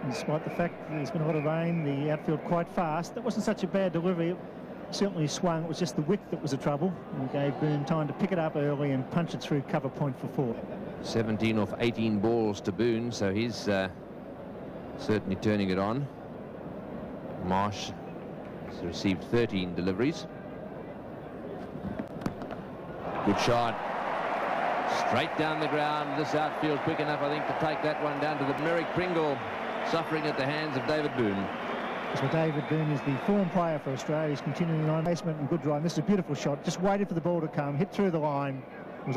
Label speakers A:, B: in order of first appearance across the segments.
A: Despite the fact that there's been a lot of rain, the outfield quite fast. That wasn't such a bad delivery. It certainly swung. It was just the width that was the trouble. And gave Boone time to pick it up early and punch it through cover point for 4.
B: 17 off 18 balls to Boone, so he's certainly turning it on. Marsh has received 13 deliveries. Good shot. Straight down the ground. This outfield quick enough, I think, to take that one down to the Merrick Pringle, suffering at the hands of David Boone.
A: So David Boone is the form player for Australia. He's continuing on basement and good drive. This is a beautiful shot. Just waited for the ball to come, hit through the line.
C: Need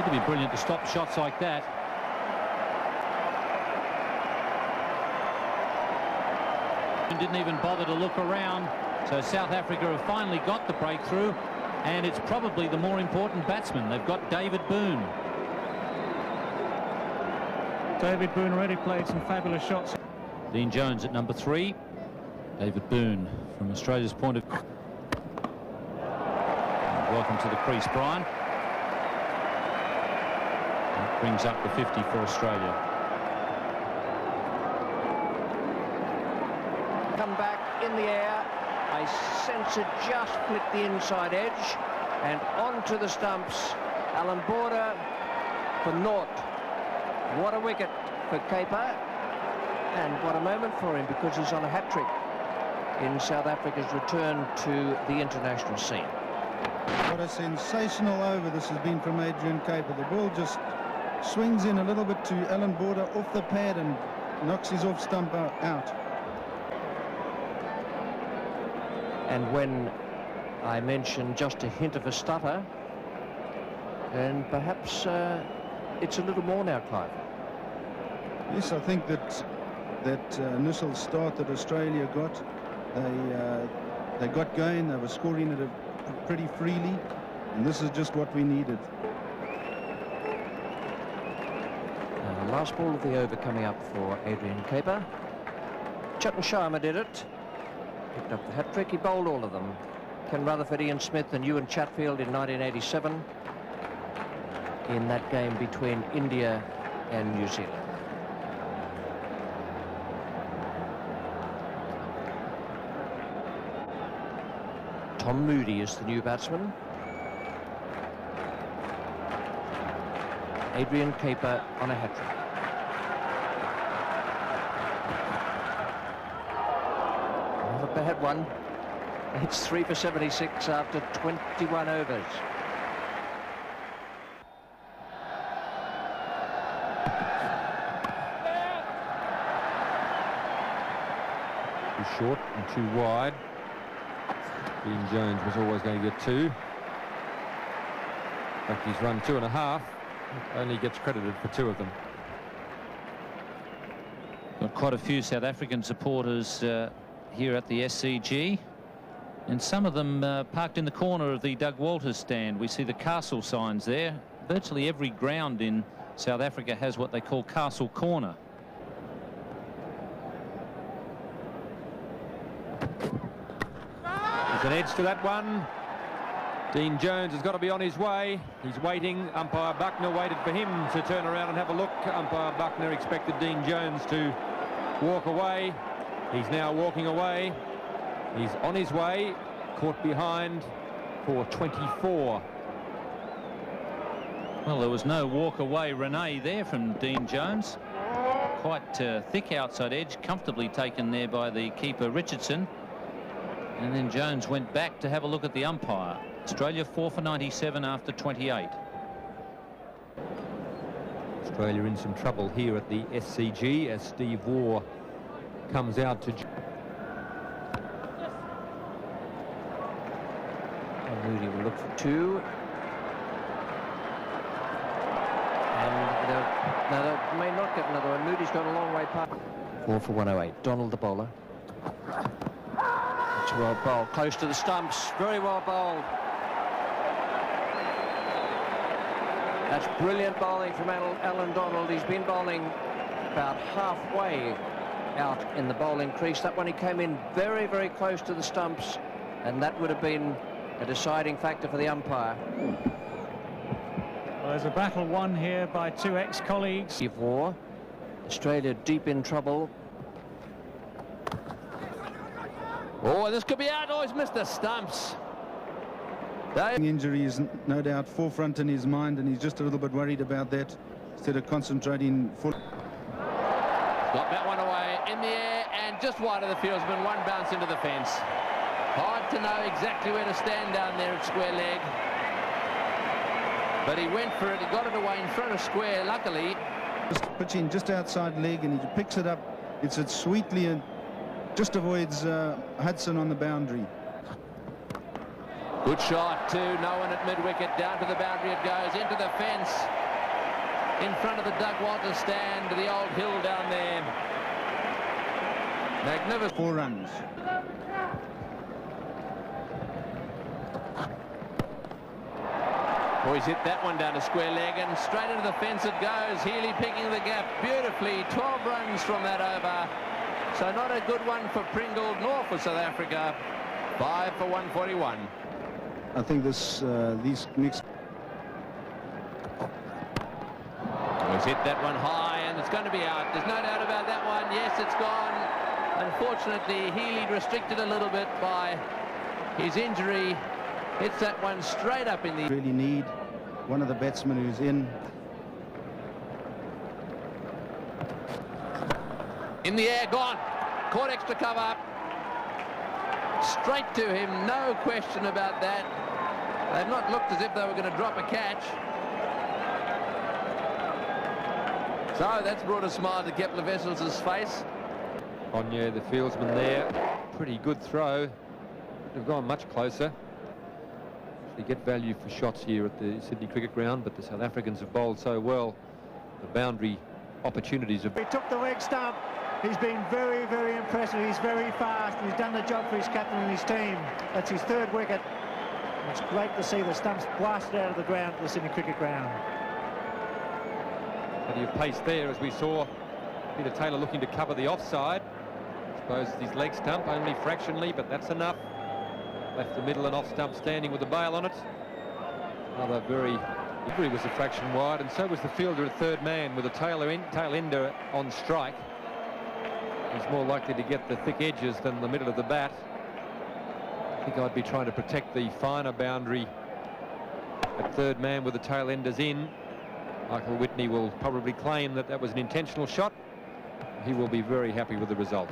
C: to be brilliant to stop shots like that. And didn't even bother to look around. So South Africa have finally got the breakthrough, and it's probably the more important batsman. They've got David Boone.
D: David Boone already played some fabulous shots.
C: Dean Jones at number 3. David Boone from Australia's point of view. Welcome to the crease, Brian. That brings up the 50 for Australia.
E: Come back in the air. I sense it just flicked the inside edge and onto the stumps. Alan Border for naught. What a wicket for Caper, and what a moment for him, because he's on a hat-trick in South Africa's return to the international scene.
F: What a sensational over this has been from Adrian Caper. The ball just swings in a little bit to Alan Border off the pad and knocks his off stump out.
E: And when I mention just a hint of a stutter, and perhaps it's a little more now, Clive.
F: Yes, I think that initial start that Australia got, they got going. They were scoring it pretty freely, and this is just what we needed.
E: The last ball of the over coming up for Adrian Caper. Chatton Sharma did it. Picked up the hat-trick. He bowled all of them. Ken Rutherford, Ian Smith and Ewan Chatfield in 1987 in that game between India and New Zealand. Tom Moody is the new batsman. Adrian Caper on a hat-trick. Not a bad one. It's 3 for 76 after 21 overs.
G: Too short and too wide. Dean Jones was always going to get 2. In fact, he's run 2.5. Only gets credited for 2 of them.
C: Got quite a few South African supporters here at the SCG, and some of them parked in the corner of the Doug Walters stand. We see the castle signs there. Virtually every ground in South Africa has what they call Castle Corner.
G: There's an edge to that one. Dean Jones has got to be on his way. He's waiting. Umpire Buckner waited for him to turn around and have a look. Umpire Buckner expected Dean Jones to walk away. He's now walking away. He's on his way, caught behind for 24.
C: Well, there was no walk away Renee there from Dean Jones. Quite thick outside edge, comfortably taken there by the keeper Richardson. And then Jones went back to have a look at the umpire. Australia 4 for 97 after 28.
G: Australia in some trouble here at the SCG as Steve Waugh comes out to...
E: And Moody will look for 2. And no, they may not get another one. Moody's got a long way past. 4 for 108. Donald the bowler. It's well bowled. Close to the stumps. Very well bowled. That's brilliant bowling from Alan Donald. He's been bowling about halfway out in the bowling crease. That one he came in very, very close to the stumps, and that would have been a deciding factor for the umpire.
D: Well, there's a battle won here by two ex-colleagues.
E: War. Australia deep in trouble.
B: Oh, this could be out. Oh, he's missed the stumps.
F: Injury is no doubt forefront in his mind, and he's just a little bit worried about that instead of concentrating full.
B: Got that one away in the air and just wide of the fieldsman. One bounce into the fence. Hard to know exactly where to stand down there at square leg. But he went for it. He got it away in front of square, luckily.
F: Just pitching just outside leg, and he picks it up. It's it sweetly and just avoids Hudson on the boundary.
B: Good shot too. No one at mid-wicket. Down to the boundary it goes. Into the fence. In front of the Doug Walters stand. The old hill down there. Magnificent.
F: 4 runs.
B: Oh, he's hit that one down to square leg and straight into the fence it goes. Healy picking the gap beautifully. 12 runs from that over. So not a good one for Pringle nor for South Africa. 5 for 141.
F: I think these next.
B: He's hit that one high and it's going to be out. There's no doubt about that one. Yes, it's gone. Unfortunately, Healy restricted a little bit by his injury. Hits that one straight up in the...
F: Really need one of the batsmen who's in.
B: In the air, gone. Caught extra cover. Straight to him, no question about that. They've not looked as if they were going to drop a catch. So that's brought a smile to Kepler Wessels' face.
G: Onye, the fieldsman there. Pretty good throw. They've gone much closer. They get value for shots here at the Sydney Cricket Ground, but the South Africans have bowled so well. The boundary opportunities have...
A: He took the leg stump. He's been very, very impressive. He's very fast. He's done the job for his captain and his team. That's his 3rd wicket. It's great to see the stumps blasted out of the ground at the Sydney Cricket Ground.
G: Plenty of pace there, as we saw Peter Taylor looking to cover the offside. I suppose his leg stump only fractionally, but that's enough. Left the middle and off stump standing with the bail on it. Another very... He was a fraction wide, and so was the fielder at 3rd man with a tail ender on strike. He's more likely to get the thick edges than the middle of the bat. I think I'd be trying to protect the finer boundary at 3rd man with the tail enders in. Michael Whitney will probably claim that that was an intentional shot. He will be very happy with the result.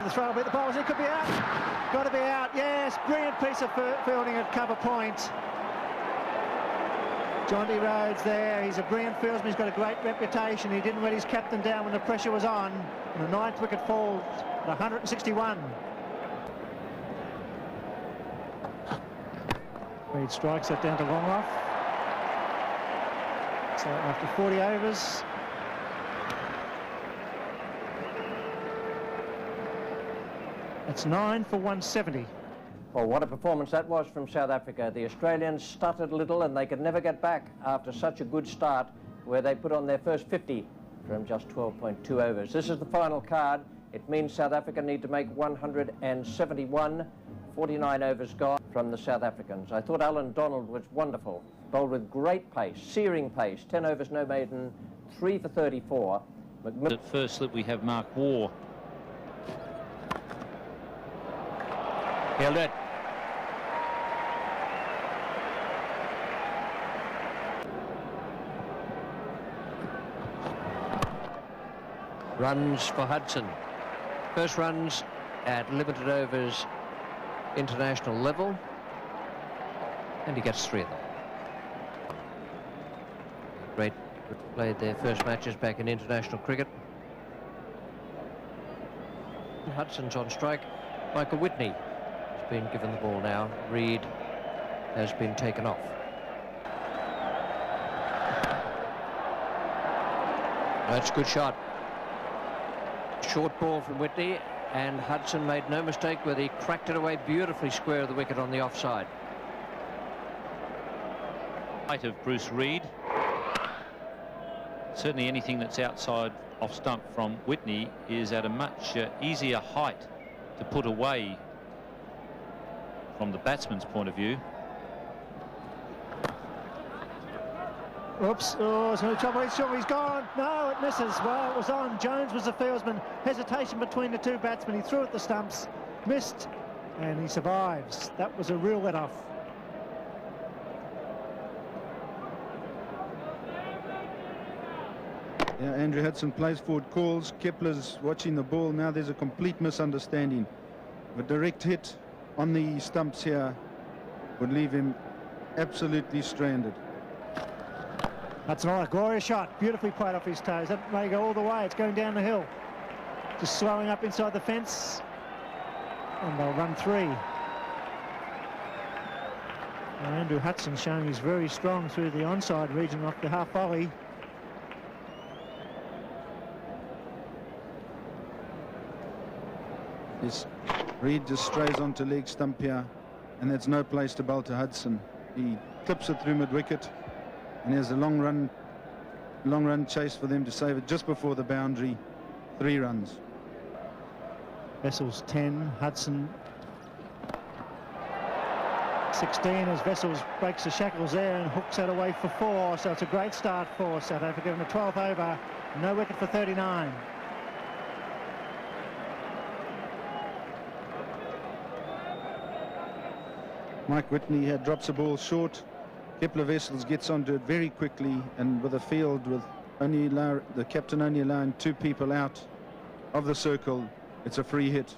A: The throw bit, the bowlers, it could be out. Got to be out, yes. Brilliant piece of fielding at cover point. John D. Rhodes there. He's a brilliant fieldsman. He's got a great reputation. He didn't let his captain down when the pressure was on. And the 9th wicket falls at 161. Reid strikes that down to long off. So after 40 overs, it's 9 for 170.
E: Well, what a performance that was from South Africa. The Australians stuttered a little and they could never get back after such a good start where they put on their first 50 from just 12.2 overs. This is the final card. It means South Africa need to make 171, 49 overs gone from the South Africans. I thought Alan Donald was wonderful. Bowled with great pace, searing pace. 10 overs, no maiden, 3 for 34.
C: At first slip we have Mark Waugh.
E: Held it. Runs for Hudson. First runs at limited overs international level, and he gets 3 of them. Great, played their first matches back in international cricket. Hudson's on strike. Michael Whitney has been given the ball now. Reid has been taken off. That's a good shot. Short ball from Whitney, and Hudson made no mistake where he cracked it away beautifully square of the wicket on the offside.
C: Height of Bruce Reid. Certainly anything that's outside off stump from Whitney is at a much easier height to put away from the batsman's point of view.
A: Oops, oh, it's no trouble, he's sure he's gone. No, it misses. Well, it was on. Jones was the fieldsman. Hesitation between the two batsmen. He threw at the stumps, missed, and he survives. That was a real let-off.
F: Yeah, Andrew Hudson plays forward, calls. Kepler's watching the ball. Now there's a complete misunderstanding. A direct hit on the stumps here would leave him absolutely stranded.
A: That's another glorious shot. Beautifully played off his toes. That may go all the way. It's going down the hill. Just slowing up inside the fence. And they'll run 3. And Andrew Hudson showing he's very strong through the onside region off the half volley.
F: Yes, Reid just strays onto leg stump here, and that's no place to bowl to Hudson. He clips it through mid-wicket, and there's a long run chase for them to save it just before the boundary. 3 runs.
A: Vessels 10, Hudson 16 as Vessels breaks the shackles there and hooks that away for 4. So it's a great start for South Africa in the 12th over. No wicket for 39.
F: Mike Whitney here drops a ball short. Kepler Wessels gets onto it very quickly, and with a field with the captain only allowing 2 people out of the circle, it's a free hit.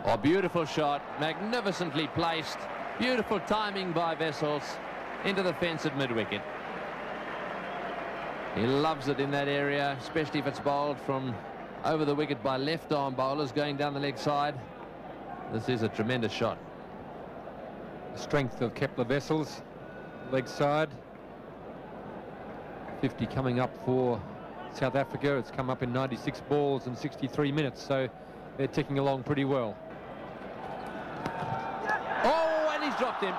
B: Oh, beautiful shot, magnificently placed, beautiful timing by Wessels into the fence at mid-wicket. He loves it in that area, especially if it's bowled from over the wicket by left-arm bowlers going down the leg side. This is a tremendous shot.
G: The strength of Kepler Wessels, leg side. 50 coming up for South Africa. It's come up in 96 balls and 63 minutes, so they're ticking along pretty well.
B: Oh, and he's dropped him.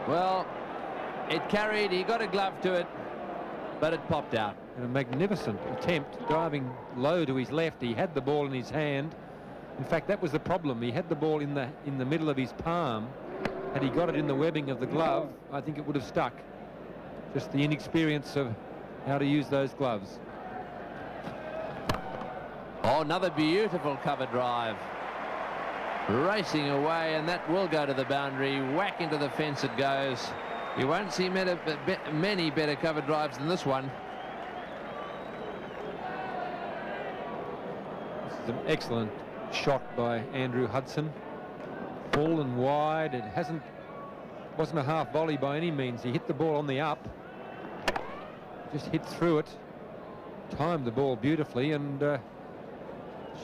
B: Well, it carried, he got a glove to it, but it popped out.
G: And a magnificent attempt, diving low to his left. He had the ball in his hand. In fact, that was the problem. He had the ball in the middle of his palm. Had he got it in the webbing of the glove, I think it would have stuck. Just the inexperience of how to use those gloves.
B: Oh, another beautiful cover drive. Racing away, and that will go to the boundary. Whack into the fence it goes. You won't see many better cover drives than this one.
G: This is an excellent shot by Andrew Hudson. Full and wide. It wasn't a half volley by any means. He hit the ball on the up. Just hit through it. Timed the ball beautifully, and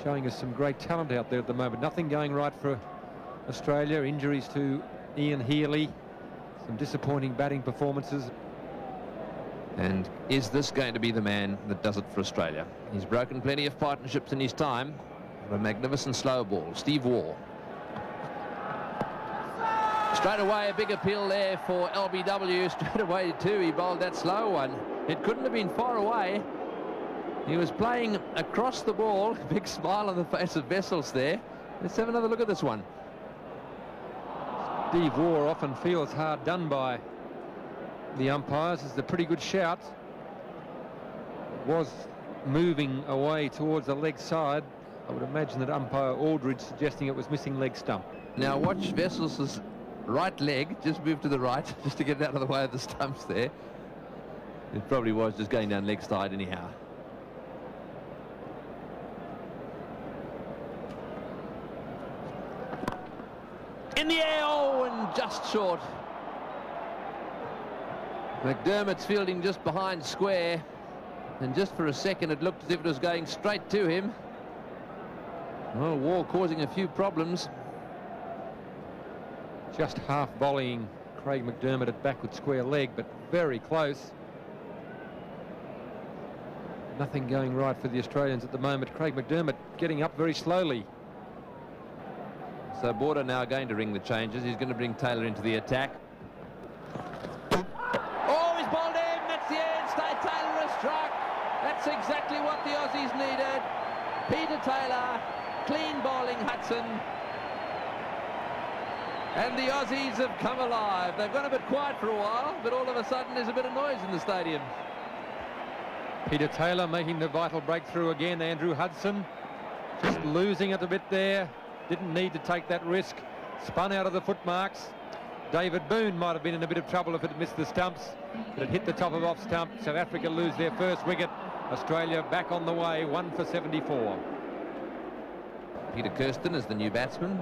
G: showing us some great talent out there at the moment. Nothing going right for Australia. Injuries to Ian Healy. Some disappointing batting performances.
B: And is this going to be the man that does it for Australia? He's broken plenty of partnerships in his time. A magnificent slow ball. Steve Waugh. Straight away, a big appeal there for LBW. Straight away, too, he bowled that slow one. It couldn't have been far away. He was playing across the ball. Big smile on the face of Wessels there. Let's have another look at this one.
G: Steve Waugh often feels hard done by the umpires. It's a pretty good shout. It was moving away towards the leg side. I would imagine that umpire Aldridge suggesting it was missing leg stump.
B: Now watch Wessels' right leg just move to the right just to get out of the way of the stumps there. It probably was just going down leg side anyhow. In the air, oh, and just short. McDermott's fielding just behind square, and just for a second it looked as if it was going straight to him. Oh, Waugh causing a few problems.
G: Just half volleying Craig McDermott at backward square leg, but very close. Nothing going right for the Australians at the moment. Craig McDermott getting up very slowly.
B: So Border now going to ring the changes. He's going to bring Taylor into the attack. Oh, he's bowled in. That's the end. Taylor has struck. That's exactly what the Aussies needed. Peter Taylor, clean bowling Hudson. And the Aussies have come alive. They've gone a bit quiet for a while, but all of a sudden there's a bit of noise in the stadium.
G: Peter Taylor making the vital breakthrough again. Andrew Hudson just losing it a bit there. Didn't need to take that risk. Spun out of the foot marks. David Boone might have been in a bit of trouble if it missed the stumps, but it hit the top of off stump. South Africa lose their first wicket. Australia back on the way, 1 for 74.
B: Peter Kirsten is the new batsman.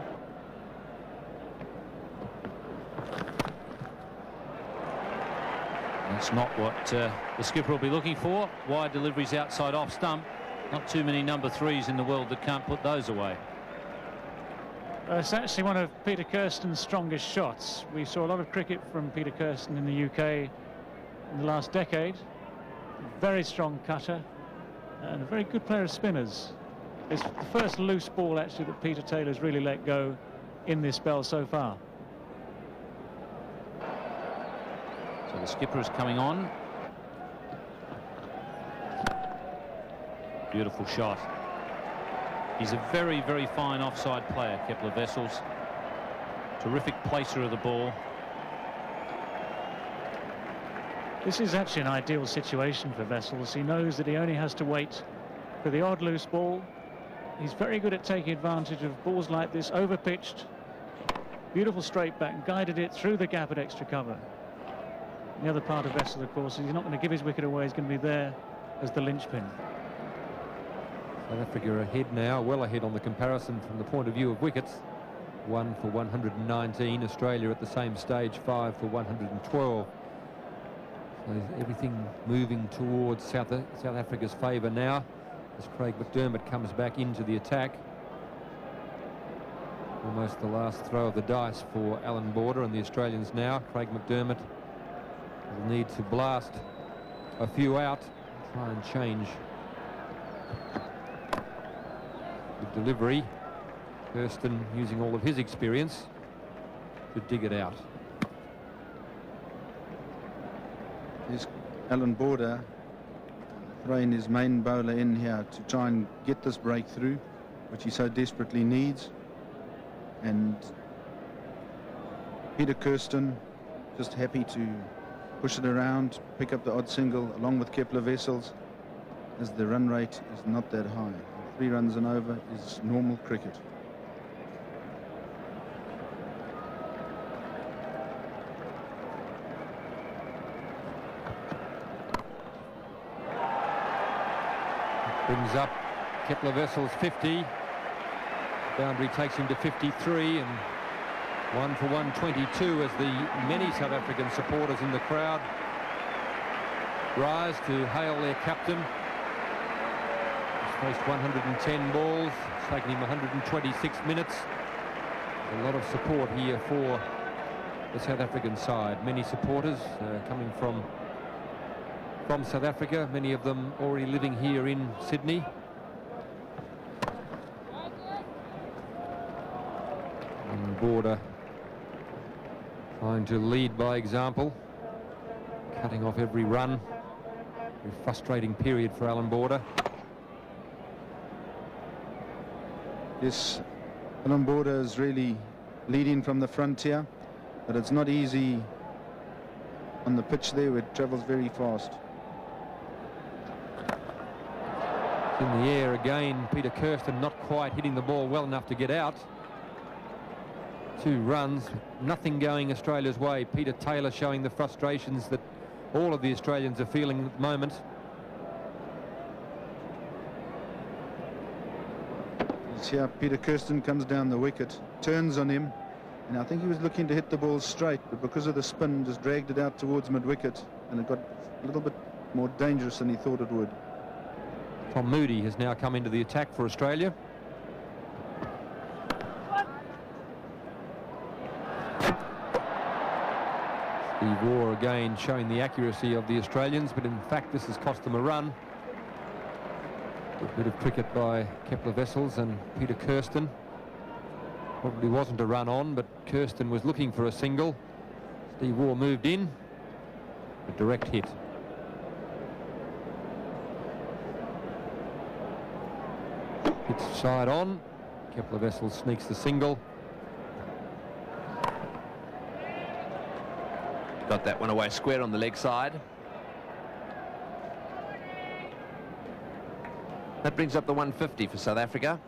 C: That's not what the skipper will be looking for. Wide deliveries outside off stump. Not too many number 3s in the world that can't put those away.
D: It's actually one of Peter Kirsten's strongest shots. We saw a lot of cricket from Peter Kirsten in the UK in the last decade. Very strong cutter and a very good player of spinners. It's the first loose ball actually that Peter Taylor's really let go in this spell so far.
C: So the skipper is coming on. Beautiful shot. He's a very, very fine offside player, Kepler Wessels. Terrific placer of the ball.
D: This is actually an ideal situation for Wessels. He knows that he only has to wait for the odd loose ball. He's very good at taking advantage of balls like this, over-pitched. Beautiful straight back, guided it through the gap at extra cover. The other part of Wessels, of course, is he's not going to give his wicket away. He's going to be there as the linchpin.
G: South Africa ahead now, well ahead on the comparison from the point of view of wickets. 1 for 119. Australia at the same stage, 5 for 112. So everything moving towards South Africa's favour now as Craig McDermott comes back into the attack. Almost the last throw of the dice for Alan Border and the Australians now. Craig McDermott will need to blast a few out, try and change the delivery. Kirsten using all of his experience to dig it out.
F: Here's Alan Border throwing his main bowler in here to try and get this breakthrough, which he so desperately needs. And Peter Kirsten just happy to push it around, pick up the odd single along with Kepler Wessels, as the run rate is not that high. 3 runs and over is normal cricket.
G: Brings up Kepler Wessels 50. Boundary takes him to 53 and 1 for 122 as the many South African supporters in the crowd rise to hail their captain. He's faced 110 balls. It's taken him 126 minutes. A lot of support here for the South African side. Many supporters coming from South Africa, many of them already living here in Sydney. And Border trying to lead by example, cutting off every run. Very frustrating period for Alan Border.
F: Yes, Alan Border is really leading from the frontier, but it's not easy on the pitch there where it travels very fast.
G: In the air again, Peter Kirsten not quite hitting the ball well enough to get out. 2 runs, nothing going Australia's way. Peter Taylor showing the frustrations that all of the Australians are feeling at the moment.
F: Here Peter Kirsten comes down the wicket, turns on him, and I think he was looking to hit the ball straight, but because of the spin just dragged it out towards mid-wicket, and it got a little bit more dangerous than he thought it would.
G: Tom Moody has now come into the attack for Australia. Steve Waugh again showing the accuracy of the Australians, but in fact this has cost them a run. A bit of cricket by Kepler Wessels and Peter Kirsten. Probably wasn't a run on, but Kirsten was looking for a single. Steve Waugh moved in. A direct hit. Hits side on. Kepler Wessels sneaks the single.
B: Got that one away square on the leg side. That brings up the 150 for South Africa.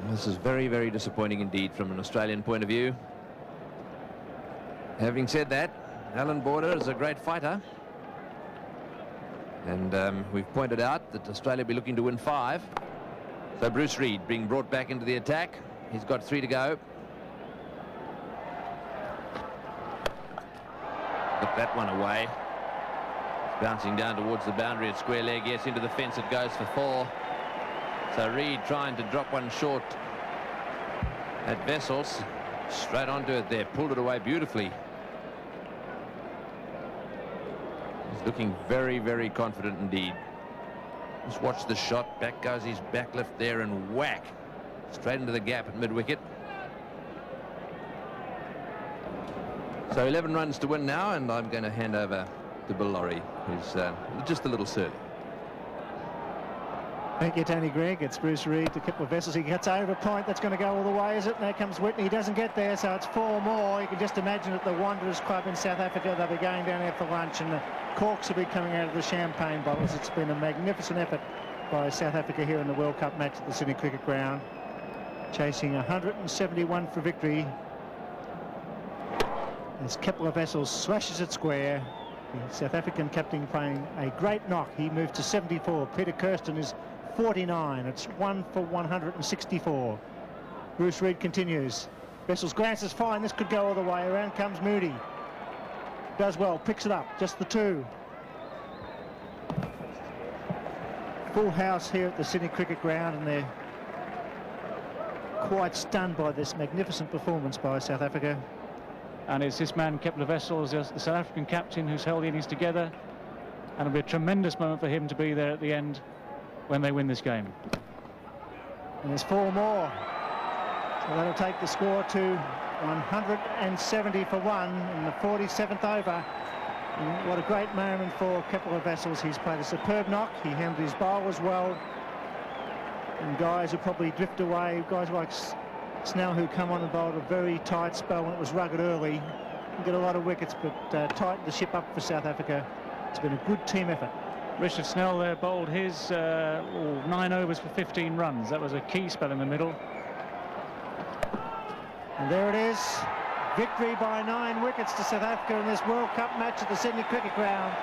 B: This is very, very disappointing indeed from an Australian point of view. Having said that, Alan Border is a great fighter. And we've pointed out that Australia will be looking to win 5. So Bruce Reid being brought back into the attack. He's got 3 to go. Put that one away. It's bouncing down towards the boundary at square leg. Yes, into the fence it goes for 4. So Reid trying to drop one short at Wessels. Straight onto it there. Pulled it away beautifully. He's looking very, very confident indeed. Just watch the shot. Back goes his back lift there and whack. Straight into the gap at mid-wicket. So 11 runs to win now, and I'm going to hand over to Bill Laurie, who's just a little surly.
A: Thank you, Tony Greig. It's Bruce Reid to Kipper Wessels. He gets over a point. That's going to go all the way, is it? And there comes Whitney. He doesn't get there, so it's 4 more. You can just imagine at the Wanderers Club in South Africa, they'll be going down there for lunch, and the corks will be coming out of the champagne bottles. It's been a magnificent effort by South Africa here in the World Cup match at the Sydney Cricket Ground, chasing 171 for victory. As Kepler Wessels slashes it square, the South African captain playing a great knock. He moved to 74. Peter Kirsten is 49. It's 1 for 164. Bruce Reid continues. Wessels glances fine. This could go all the way. Around comes Moody. Does well. Picks it up. Just the 2. Full house here at the Sydney Cricket Ground, and they're quite stunned by this magnificent performance by South Africa.
D: And it's this man, Kepler Wessels, the South African captain, who's held the innings together. And it'll be a tremendous moment for him to be there at the end when they win this game.
A: And there's 4 more. So that'll take the score to 170 for 1 in the 47th over. And what a great moment for Kepler Wessels. He's played a superb knock. He handled his bowlers well. And guys who probably drift away, guys like Snell, who come on and bowled a very tight spell when it was rugged early. Get a lot of wickets, but tightened the ship up for South Africa. It's been a good team effort.
D: Richard Snell there bowled his 9 overs for 15 runs. That was a key spell in the middle.
A: And there it is. Victory by 9 wickets to South Africa in this World Cup match at the Sydney Cricket Ground.